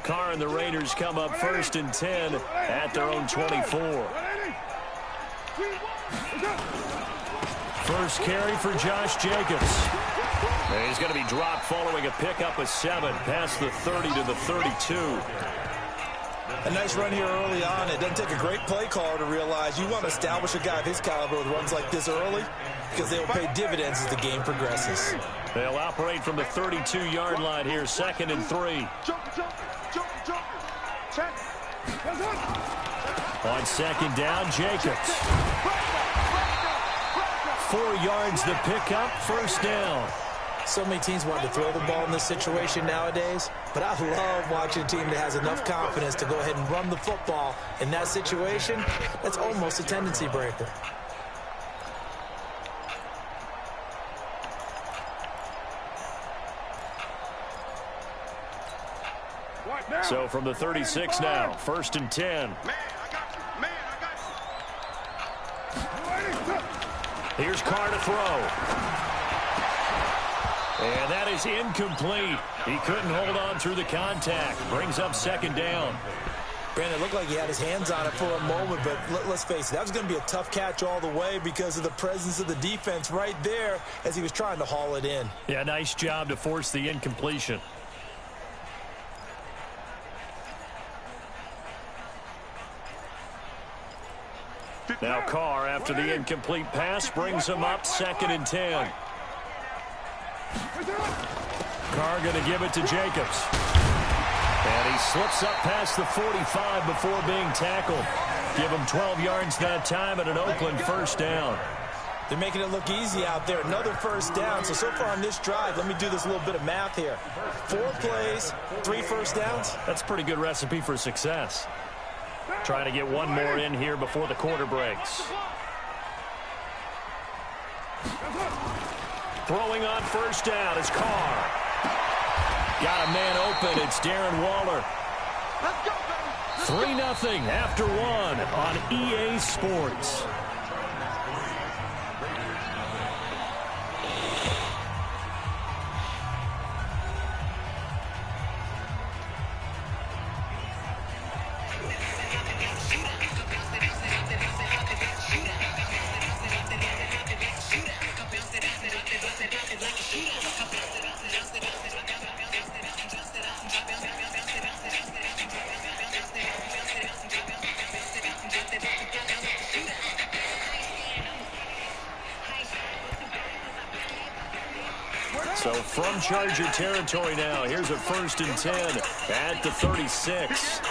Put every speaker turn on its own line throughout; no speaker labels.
Carr and the Raiders come up 1st and 10 at their own 24. First carry for Josh Jacobs. And he's going to be dropped following a pickup of 7 past the 30 to the 32.
A nice run here early on. It doesn't take a great play caller to realize you want to establish a guy of his caliber with runs like this early because they will pay dividends as the game progresses.
They'll operate from the 32-yard line here, 2nd and 3. On 2nd down, Jacobs. 4 yards the pickup, 1st down.
So many teams want to throw the ball in this situation nowadays, but I love watching a team that has enough confidence to go ahead and run the football. In that situation, that's almost a tendency breaker.
So from the 36 now, 1st and 10. Here's Carr to throw. And that is incomplete. He couldn't hold on through the contact. Brings up 2nd down.
Brandon, it looked like he had his hands on it for a moment, but let's face it, that was going to be a tough catch all the way because of the presence of the defense right there as he was trying to haul it in.
Yeah, nice job to force the incompletion. Now Carr, after the incomplete pass, brings him up 2nd and 10. Carr going to give it to Jacobs. And he slips up past the 45 before being tackled. Give him 12 yards that time at an Oakland 1st down.
They're making it look easy out there. Another 1st down. So far on this drive, let me do this little bit of math here. 4 plays, 3 1st downs.
That's a pretty good recipe for success. Trying to get one more in here before the quarter breaks. Throwing on 1st down is Carr. Got a man open. It's Darren Waller. 3-0 after 1 on EA Sports. So from Charger territory now, here's a 1st and 10 at the 36.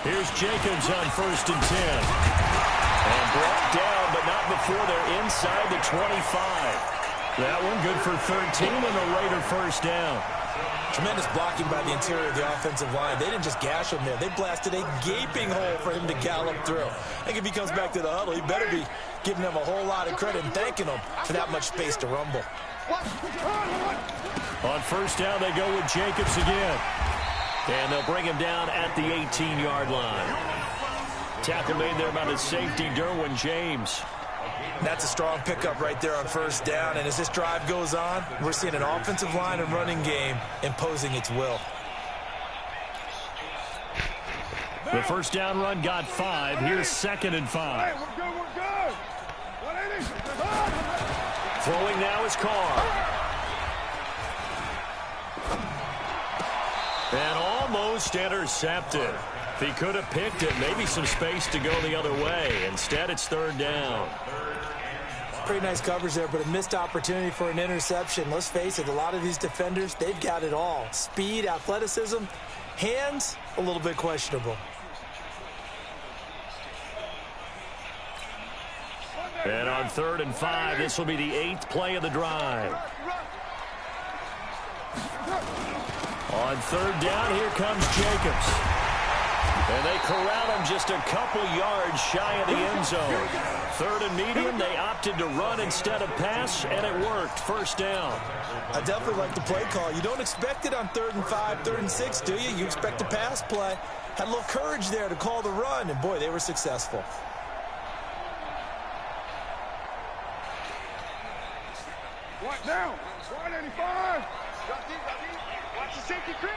Here's Jacobs on 1st and 10. And brought down, but not before they're inside the 25. That one good for 13 and a Raider 1st down.
Tremendous blocking by the interior of the offensive line. They didn't just gash him there. They blasted a gaping hole for him to gallop through. I think if he comes back to the huddle, he better be giving them a whole lot of credit and thanking them for that much space to rumble.
On 1st down, they go with Jacobs again. And they'll bring him down at the 18-yard line. Tackle made there by the safety, Derwin James.
That's a strong pickup right there on 1st down. And as this drive goes on, we're seeing an offensive line and running game imposing its will.
The 1st down run got 5. Here's 2nd and 5. Throwing now is Carr. And almost intercepted. If he could have picked it, maybe some space to go the other way. Instead, it's 3rd down.
Pretty nice coverage there, but a missed opportunity for an interception. Let's face it, a lot of these defenders, they've got it all. Speed, athleticism, hands, a little bit questionable.
And on 3rd and 5, this will be the 8th play of the drive. On 3rd down, here comes Jacobs. And they corral him just a couple yards shy of the end zone. 3rd and medium, they opted to run instead of pass, and it worked. 1st down.
I definitely like the play call. You don't expect it on 3rd and 5, 3rd and 6, do you? You expect a pass play. Had a little courage there to call the run, and boy, they were successful.
What now? 185. Watch the safety cream.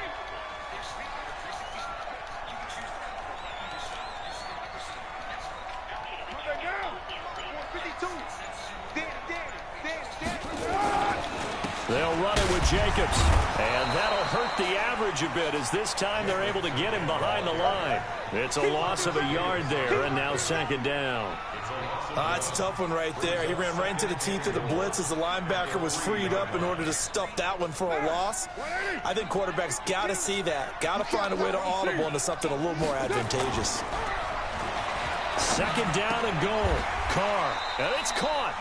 They'll run it with Jacobs, and that'll hurt the average a bit as this time they're able to get him behind the line. It's a loss of a yard there, and now second down.
It's a tough one right there. He ran right into the teeth of the blitz as the linebacker was freed up in order to stuff that one for a loss. I think quarterbacks got to see that. Got to find a way to audible into something a little more advantageous.
Second down and goal. Carr, and it's caught.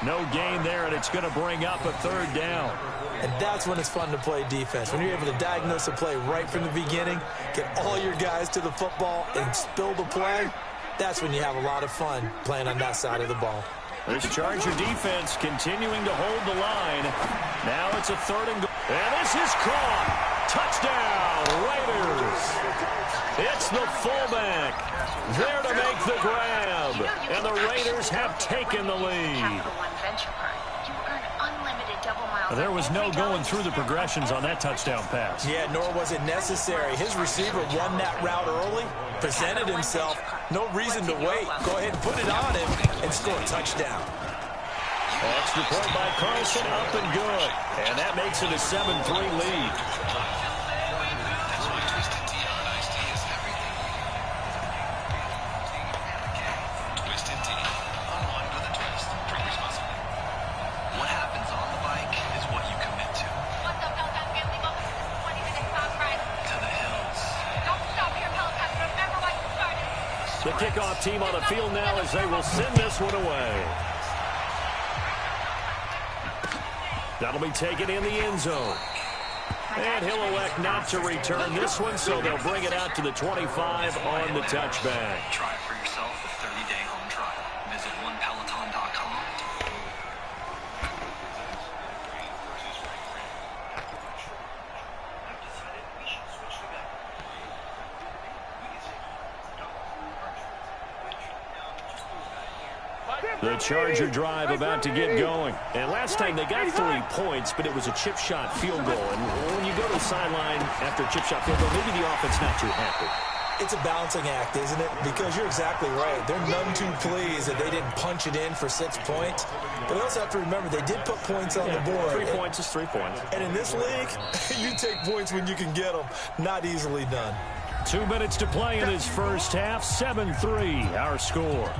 No gain there, and it's going to bring up a third down.
And that's when it's fun to play defense. When you're able to diagnose a play right from the beginning, get all your guys to the football, and spill the play, that's when you have a lot of fun playing on that side of the ball.
This Charger defense continuing to hold the line. Now it's a third and goal. And this is caught. Touchdown, Raiders. It's the fullback there to make the grab. And the Raiders have taken the lead. There was no going through the progressions on that touchdown pass.
Yeah, nor was it necessary. His receiver won that route early, presented himself. No reason to wait. Go ahead and put it on him and score a touchdown.
Extra point by Carlson, up and good. And that makes it a 7-3 lead. The kickoff team on the field now as they will send this one away. That'll be taken in the end zone. And he'll elect not to return this one, so they'll bring it out to the 25 on the touchback.
Try it for yourself, a 30-day home trial. Visit onepeloton.com.
The Charger drive about to get going. And last time they got 3 points, but it was a chip shot field goal. And when you go to the sideline after a chip shot field goal, maybe the offense not too happy.
It's a balancing act, isn't it? Because you're exactly right. They're none too pleased that they didn't punch it in for 6 points. But we also have to remember they did put points on the board.
3 points is 3 points.
And in this league, you take points when you can get them. Not easily done.
2 minutes to play in this first half. 7-3 our score.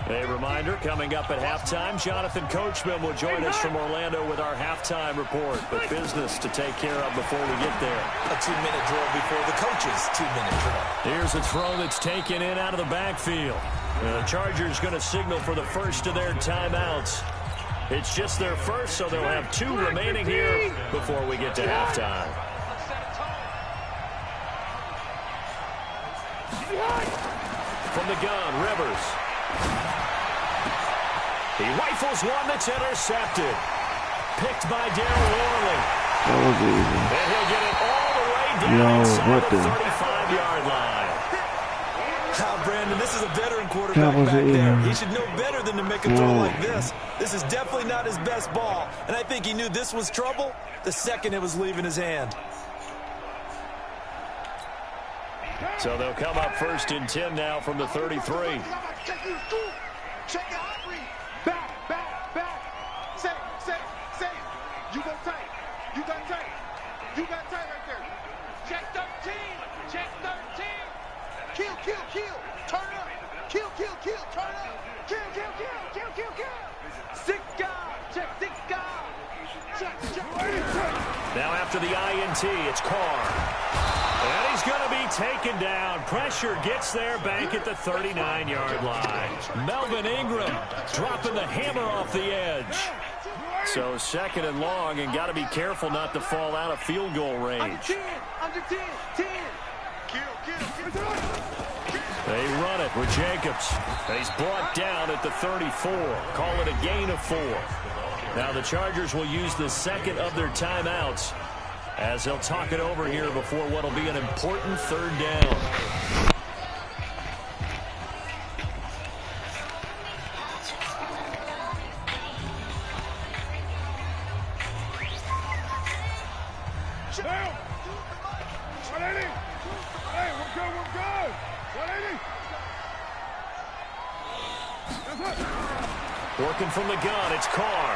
A reminder, coming up at halftime, Jonathan Coachman will join us from Orlando with our halftime report. But business to take care of before we get there.
A 2-minute drill before the coach's 2-minute drill.
Here's a throw that's taken in out of the backfield. The Chargers going to signal for the first of their timeouts. It's just their first, so they'll have 2 remaining here before we get to halftime. From the gun, Rivers. He rifles one that's intercepted. Picked by Darryl Worley.
That was easy.
And he'll get it all the way down inside the 35-yard line.
Brandon, this is a veteran quarterback back there. He should know better than to make a throw like this. This is definitely not his best ball. And I think he knew this was trouble the second it was leaving his hand.
So they'll come up first and 10 now from the 33.
You go tight. You got tight. You got tight right there. Check 13. Check 13. Kill, kill, kill. Turn up. Kill, kill, kill. Turn up. Kill, kill, kill. Kill, kill, kill. 6 guys. Check 6 guys. Check, check.
Now after the INT, it's Carr. And he's going to be taken down. Pressure gets there back at the 39-yard line. Melvin Ingram dropping the hammer off the edge. So second and long, and got to be careful not to fall out of field goal range.
Under 10, 10. Kill, kill, kill.
They run it with Jacobs. He's brought down at the 34. Call it a gain of 4. Now the Chargers will use the second of their timeouts as they'll talk it over here before what will be an important third down.
180. Hey, we're good, we're good. 180.
Working from the gun, it's Carr.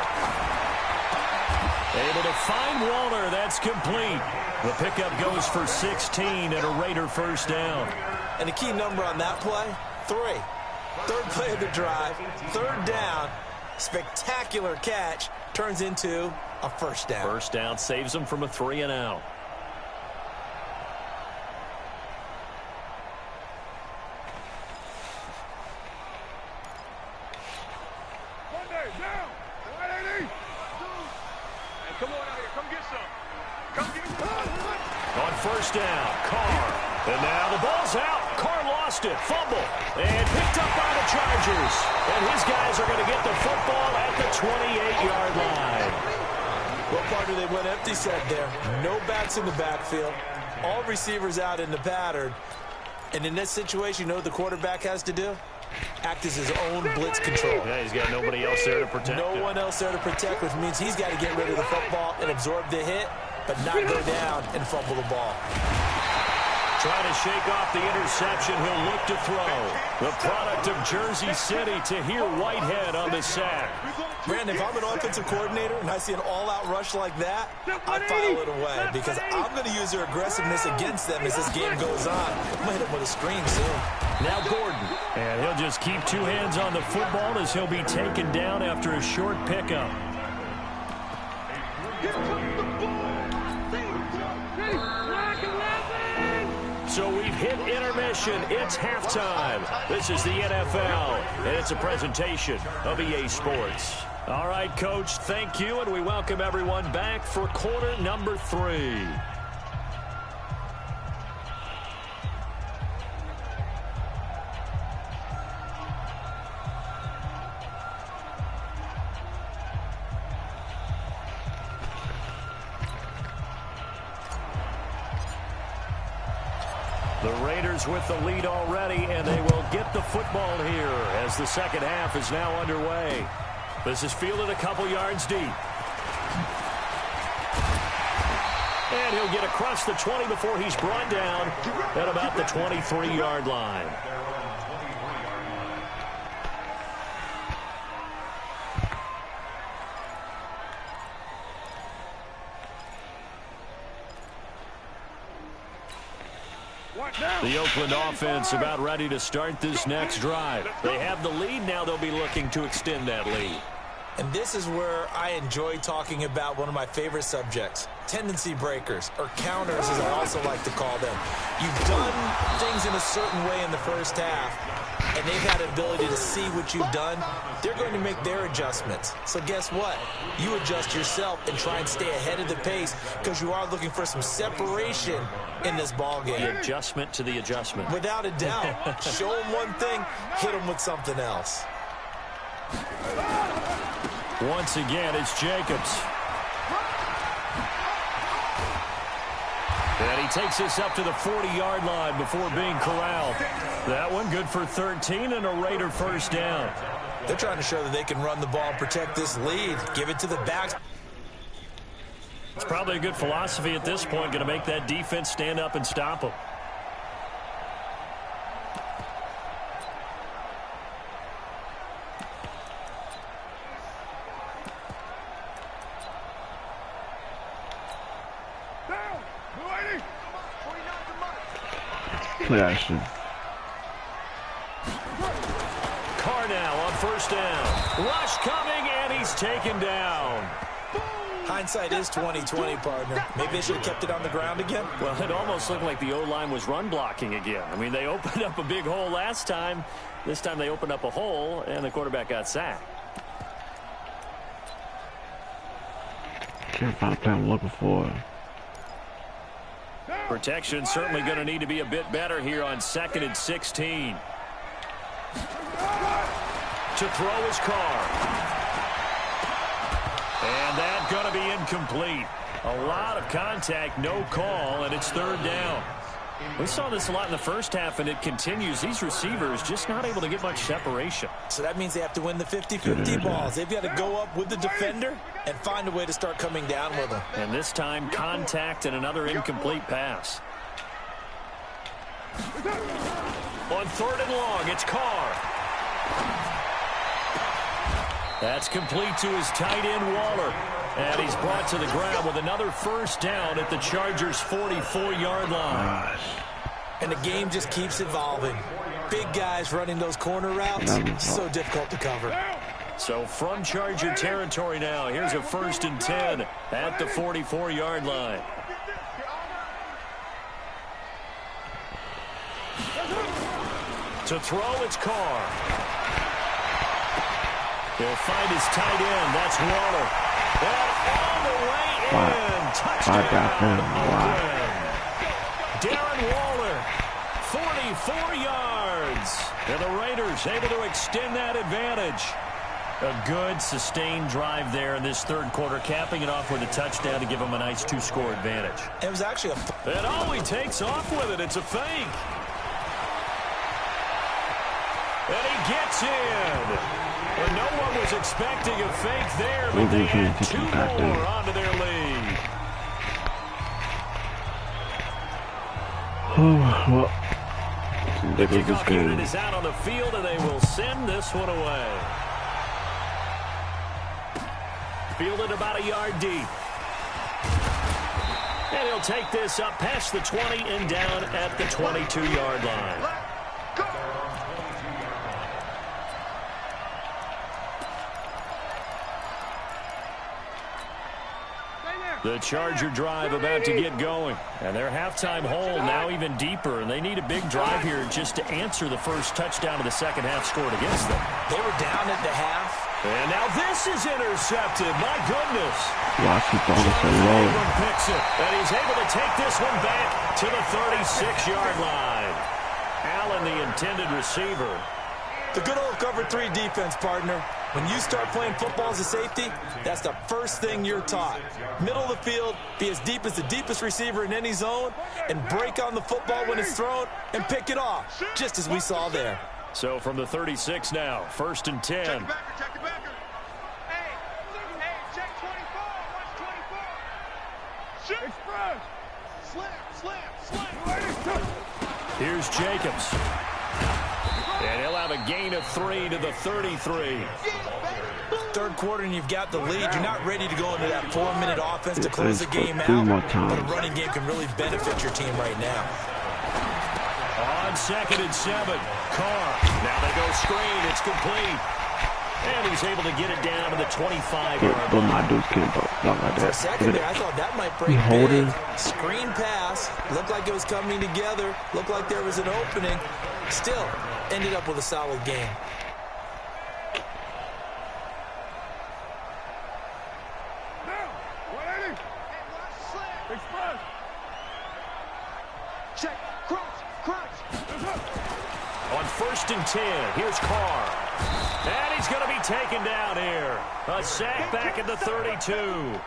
Able to find Waller, that's complete. The pickup goes for 16 and a Raider first down.
And the key number on that play, 3. Third play of the drive, third down, spectacular catch, turns into a first down.
First down saves them from a 3 and out.
Come on out here. Come get some. Come get some.
On first down, Carr. And now the ball's out. Carr lost it. Fumble. And picked up by the Chargers. And his guys are going to get the football at the 28-yard line.
Well, partner, they went empty set there. No backs in the backfield. All receivers out in the pattern. And in this situation, you know what the quarterback has to do? Act as his own blitz control.
Yeah, he's got nobody else there to protect him.
No one else there to protect, which means he's got to get rid of the football and absorb the hit, but not go down and fumble the ball.
Trying to shake off the interception, he'll look to throw. The product of Jersey City, Tahir Whitehead on the sack.
Brandon, if I'm an offensive coordinator and I see an all-out rush like that, I file it away because I'm going to use their aggressiveness against them as this game goes on. I'm going to hit them with a screen soon.
Now Gordon. And he'll just keep 2 hands on the football as he'll be taken down after a short pickup. So we've hit intermission. It's halftime. This is the NFL, and it's a presentation of EA Sports. All right, Coach, thank you, and we welcome everyone back for quarter number 3. The Raiders with the lead already, and they will get the football here as the second half is now underway. This is fielded a couple yards deep. And he'll get across the 20 before he's brought down at about the 23-yard line. The Oakland offense about ready to start this next drive. They have the lead. Now they'll be looking to extend that lead.
And this is where I enjoy talking about one of my favorite subjects, tendency breakers, or counters as I also like to call them. You've done things in a certain way in the first half, and they've had an ability to see what you've done. They're going to make their adjustments. So guess what? You adjust yourself and try and stay ahead of the pace because you are looking for some separation in this ball game.
The adjustment to the adjustment.
Without a doubt. Show them one thing, hit them with something else.
Once again, it's Jacobs. And he takes this up to the 40-yard line before being corralled. That one good for 13 and a Raider first down.
They're trying to show that they can run the ball and protect this lead. Give it to the backs.
It's probably a good philosophy at this point, going to make that defense stand up and stop them.
Play action.
Carr now on first down. Rush coming, and he's taken down.
Hindsight is 2020, partner. Maybe they should have kept it on the ground again.
Well, it almost looked like the O-line was run blocking again. I mean, they opened up a big hole last time. This time they opened up a hole, and the quarterback got sacked.
Can't find a play I'm looking for.
Protection certainly going to need to be a bit better here on 2nd and 16. To throw his Carr. And that's going to be incomplete. A lot of contact, no call, and it's third down. We saw this a lot in the first half, and it continues. These receivers just not able to get much separation.
So that means they have to win the 50-50 balls. They've got to go up with the defender and find a way to start coming down with them.
And this time, contact and another incomplete pass. On 3rd and long, it's Carr. That's complete to his tight end, Waller. And he's brought to the ground with another first down at the Chargers' 44-yard line.
And the game just keeps evolving. Big guys running those corner routes, so difficult to cover.
So from Charger territory now, here's a 1st and 10 at the 44-yard line. To throw, it's Carr. He'll find his tight end. That's Waller. And all the way in. Touchdown. Darren Waller, 44 yards. And the Raiders able to extend that advantage. A good, sustained drive there in this 3rd quarter, capping it off with a touchdown to give them a nice 2-score advantage.
It was actually
And oh, he takes off with it. It's a fake. And he gets in. And no one was expecting a fake there, but they add 2 more onto their lead.
Well,
The kickoff unit is out on the field, and they will send this one away. Fielded about a yard deep. And he'll take this up past the 20 and down at the 22-yard line. The Charger drive about to get going. And their halftime hole now even deeper. And they need a big drive here just to answer the first touchdown of the second half scored against them.
They were down at the half.
And now this is intercepted. My goodness.
Ingram
picks it. And he's able to take this one back to the 36-yard line. Allen, the intended receiver.
The good old cover 3 defense, partner. When you start playing football as a safety, that's the first thing you're taught. Middle of the field, be as deep as the deepest receiver in any zone, and break on the football when it's thrown and pick it off, just as we saw there.
So from the 36 now, 1st and 10.
Check the backer. Hey, check 24. Watch 24. Shoot. Slam.
Here's Jacobs. And he'll have a gain of 3 to the 33.
3rd quarter and you've got the lead. You're not ready to go into that 4-minute offense to close the game out. But a running game can really benefit your team right now.
On 2nd and 7, Carr. Now they go screen. It's complete. And he's able to get it down to the 25-yard line.
For a second there, I thought that might break big. Screen pass. Looked like it was coming together. Looked like there was an opening. Still ended up with a solid game.
Check. Crunch.
On 1st and 10, here's Carr. And he's going to be taken down here. A sack back at the 32.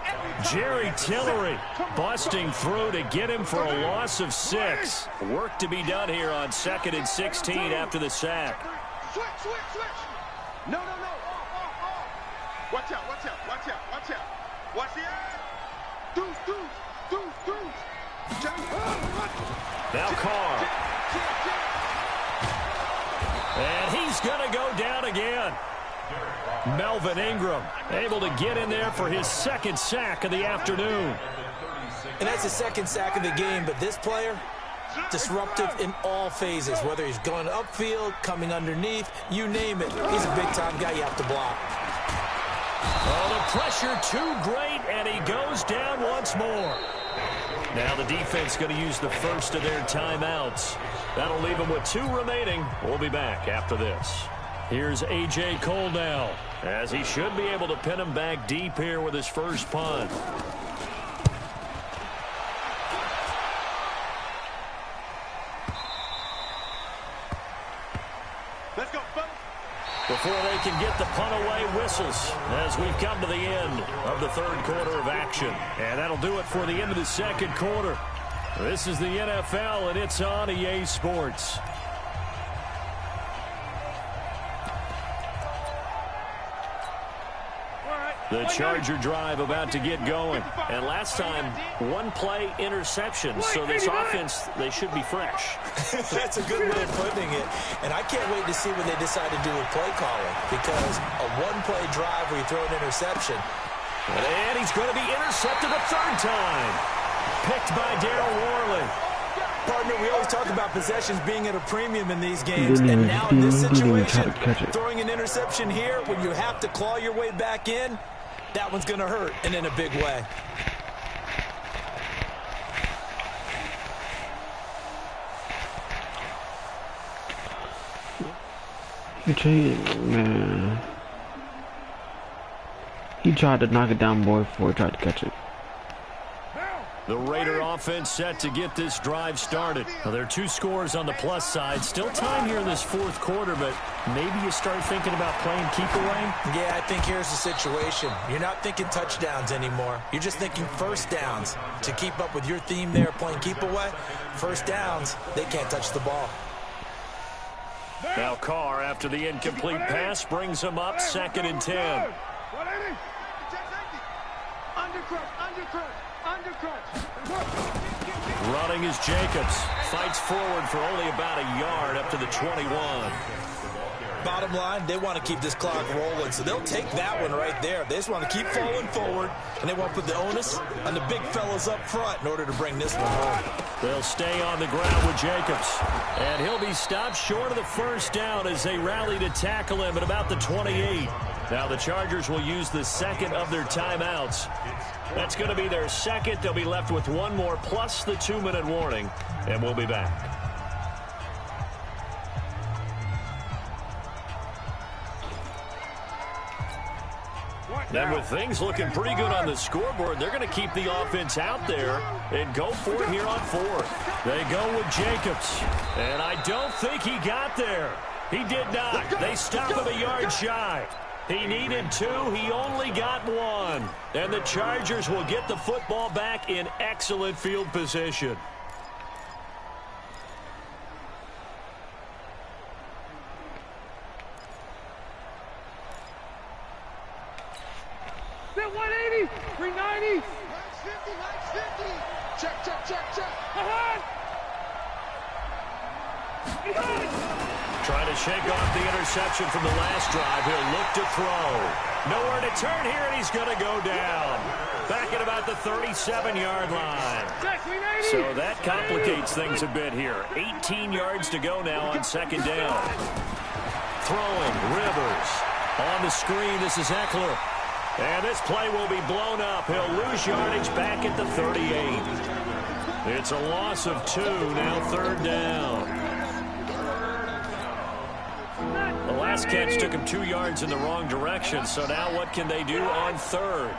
Jerry Tillery busting through to get him for a loss of 6. Work to be done here on 2nd and 16 after the sack.
Switch. No. Watch out. Watch the eye. Deuce.
Now Carr. And he's going to go down again. Melvin Ingram able to get in there for his 2nd sack of the afternoon.
And that's the 2nd sack of the game, but this player, disruptive in all phases, whether he's going upfield, coming underneath, you name it. He's a big-time guy you have to block.
Oh, the pressure too great, and he goes down once more. Now the defense going to use the first of their timeouts. That'll leave them with 2 remaining. We'll be back after this. Here's A.J. Cole now, as he should be able to pin him back deep here with his first punt.
Let's go, fellas.
Before they can get the punt away, whistles as we've come to the end of the 3rd quarter of action. And that'll do it for the end of the 2nd quarter. This is the NFL, and it's on EA Sports. The Charger drive about to get going. And last time, one-play interception. So this offense, they should be fresh.
That's a good way of putting it. And I can't wait to see what they decide to do with play calling. Because a one-play drive where you throw an interception.
And he's going to be intercepted a third time. Picked by Darryl Worley.
Partner, we always talk about possessions being at a premium in these games, and now in this situation, throwing an interception here when you have to claw your way back in, that one's going to hurt, and in a big way.
Man. He tried to knock it down, boy, before he tried to catch it.
The Raider offense set to get this drive started. Now, there are 2 scores on the plus side. Still time here in this fourth quarter, but maybe you start thinking about playing keep away?
Yeah, I think here's the situation. You're not thinking touchdowns anymore. You're just thinking first downs. To keep up with your theme there, playing keep away, first downs, they can't touch the ball.
Now Carr, after the incomplete pass, brings him up 2nd and 10. Running is Jacobs. Fights forward for only about a yard up to the 21.
Bottom line, they want to keep this clock rolling, so they'll take that one right there. They just want to keep falling forward, and they want to put the onus on the big fellas up front in order to bring this one home.
They'll stay on the ground with Jacobs, and he'll be stopped short of the first down as they rally to tackle him at about the 28. Now the Chargers will use the second of their timeouts. That's going to be their second. They'll be left with one more plus the 2-minute warning, and we'll be back. And with things looking pretty good on the scoreboard, they're going to keep the offense out there and go for it here on 4th. They go with Jacobs, and I don't think he got there. He did not. They stop him a yard shy. He needed 2. He only got 1. And the Chargers will get the football back in excellent field position.
Set 180, 390. 950. Check. Behind.
Trying to shake off the interception from the last drive. He'll look to throw. Nowhere to turn here, and he's going to go down. Back at about the 37-yard line. So that complicates things a bit here. 18 yards to go now on 2nd down. Throwing, Rivers. On the screen, this is Eckler. And this play will be blown up. He'll lose yardage back at the 38. It's a loss of 2, now 3rd down. The last catch took him 2 yards in the wrong direction, so now what can they do on 3rd?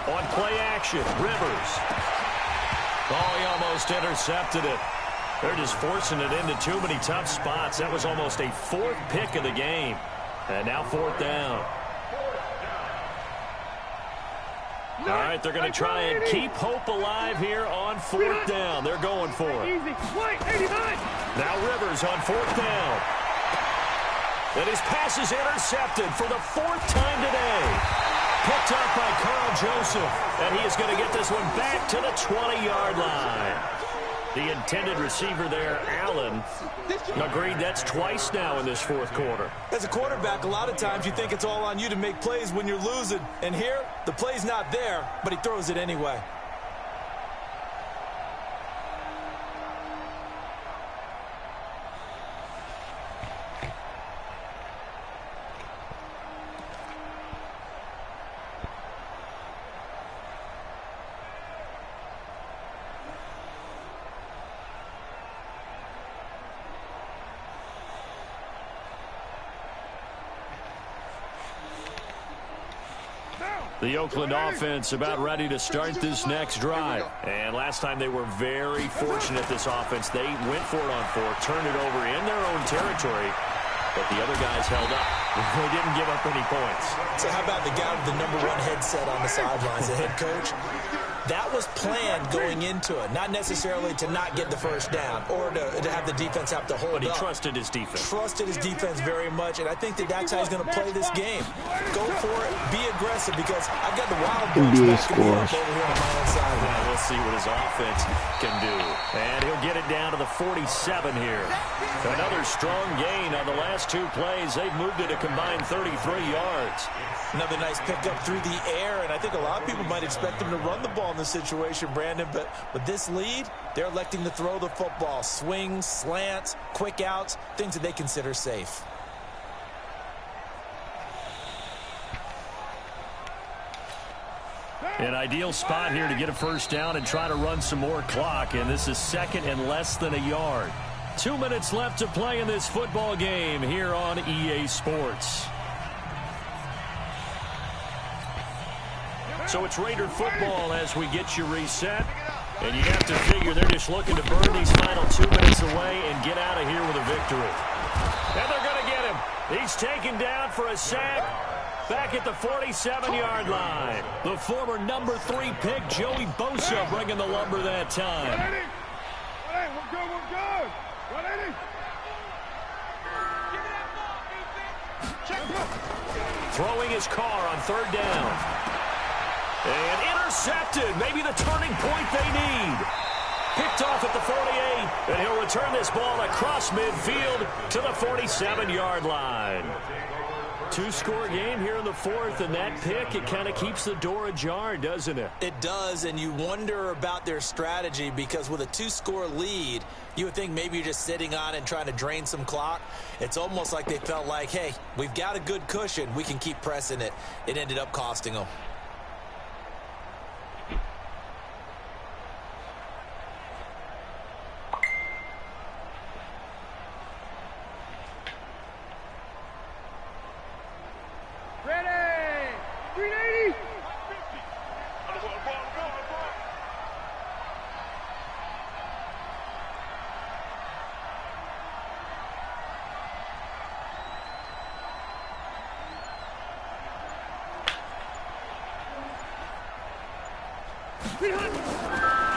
On play action, Rivers. Oh, he almost intercepted it. They're just forcing it into too many tough spots. That was almost a 4th pick of the game. And now 4th down. All right, they're going to try and keep hope alive here on 4th down. They're going for it. Now Rivers on 4th down. And his pass is intercepted for the 4th time today. Picked up by Carl Joseph. And he is going to get this one back to the 20-yard line. The intended receiver there, Allen, agreed that's twice now in this 4th quarter.
As a quarterback, a lot of times you think it's all on you to make plays when you're losing. And here, the play's not there, but he throws it anyway.
The Oakland offense about ready to start this next drive. And last time they were very fortunate, this offense. They went for it on 4th, turned it over in their own territory, but the other guys held up. They didn't give up any points.
So how about the guy with the #1 headset on the sidelines, the head coach? That was planned going into it, not necessarily to not get the first down or to have the defense have to hold up.
But he trusted his defense.
Trusted his defense very much, and I think that's how he's going to play this game. Go for it, be aggressive, because I've got the Wild Bucks backing me up over here on my own side.
Well, we'll see what his offense can do. And he'll get it down to the 47 here. Another strong gain on the last two plays. They've moved it a combined 33 yards.
Another nice pickup through the air, and I think a lot of people might expect him to run the ball in this situation, Brandon, but with this lead, they're electing to throw the football. Swings, slants, quick outs, things that they consider safe.
An ideal spot here to get a first down and try to run some more clock, and this is second and less than a yard. 2 minutes left to play in this football game here on EA Sports. So it's Raider football as we get you reset. And you have to figure they're just looking to burn these final 2 minutes away and get out of here with a victory. And they're going to get him. He's taken down for a sack back at the 47-yard line. The former number 3 pick, Joey Bosa, bringing the lumber that time.
We're good. 180.
Throwing his car on third down. And intercepted. Maybe the turning point they need. Picked off at the 48. And he'll return this ball across midfield to the 47-yard line. Two-score game here in the fourth, and that pick, it kind of keeps the door ajar, doesn't it?
It does, and you wonder about their strategy, because with a two-score lead, you would think maybe you're just sitting on and trying to drain some clock. It's almost like they felt like, hey, we've got a good cushion. We can keep pressing it. It ended up costing them.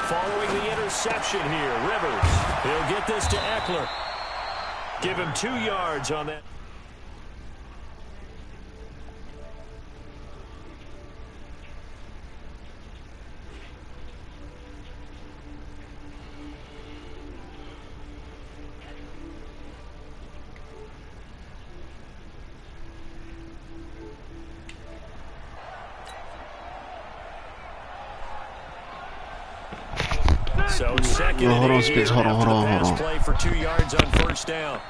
Following the interception here, Rivers. He'll get this to Eckler. Give him 2 yards on that. So second and 8 here after the pass play for 2 yards on first down.